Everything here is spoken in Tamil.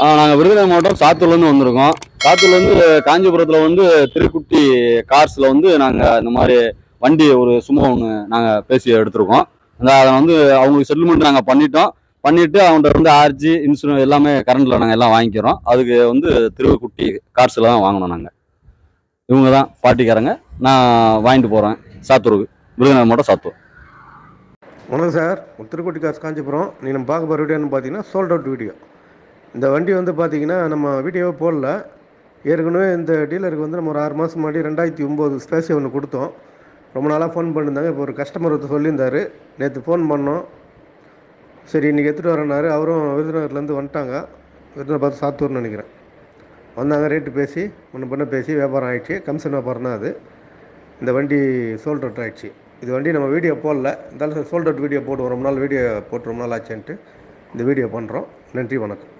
நாங்கள் விருதுநகர் மாவட்டம் சாத்தூர்லேருந்து வந்திருக்கோம். சாத்தூர்லேருந்து காஞ்சிபுரத்தில் வந்து திருக்குட்டி கார்ஸில் வந்து நாங்கள் இந்த மாதிரி வண்டி ஒரு சும்மா ஒன்று நாங்கள் பேசி எடுத்திருக்கோம். அதை வந்து அவங்களுக்கு செட்டில்மெண்ட் நாங்கள் பண்ணிவிட்டு அவங்கள்ட்ட வந்து ஆர்ஜி இன்சூரன்ஸ் எல்லாமே கரண்டில் நாங்கள் எல்லாம் வாங்கிக்கிறோம். அதுக்கு வந்து திருக்குட்டி கார்ஸில் தான் வாங்கணும். நாங்கள் இவங்க தான் பாட்டிக்காரங்க. நான் வாங்கிட்டு போகிறேன் சாத்தூருக்கு, விருதுநகர் மாவட்டம் சாத்தூர். வணக்கம் சார், திருக்குட்டி காசு காஞ்சிபுரம். நீங்கள் நம்ம பார்க்க போகிற வீடியோன்னு பார்த்தீங்கன்னா சோல்ட் அவுட் வீடியோ. இந்த வண்டி வந்து பார்த்தீங்கன்னா நம்ம வீடியோவே போடல. ஏற்கனவே இந்த டீலருக்கு வந்து நம்ம ஒரு 6 மாதம் முன்னாடி 2009 ஸ்பேஸில் ஒன்று கொடுத்தோம். ரொம்ப நாளாக ஃபோன் பண்ணியிருந்தாங்க. இப்போ ஒரு கஸ்டமர் ஒருத்தர் சொல்லியிருந்தார், நேற்று ஃபோன் பண்ணோம். சரி இன்றைக்கி எடுத்துகிட்டு வரேன்னாரு. அவரும் விருதுநகர்லேருந்து வந்துட்டாங்க. விருதுநகர் பார்த்து சாத்தூர்னு நினைக்கிறேன். வந்தாங்க, ரேட்டு பேசி ஒன்று பண்ண பேசி வியாபாரம் ஆகிடுச்சு. கமிஷன் வியாபாரம் தான் அது. இந்த வண்டி சோல்ட் அவுட் ஆகிடுச்சு. இது வண்டி நம்ம வீடியோ போடல, இருந்தாலும் சோல்ட் அவுட் வீடியோ போடுவோம். ரொம்ப நாள் வீடியோ போட்டு ரொம்ப நாள் ஆச்சுன்ட்டு இந்த வீடியோ பண்ணுறோம். நன்றி, வணக்கம்.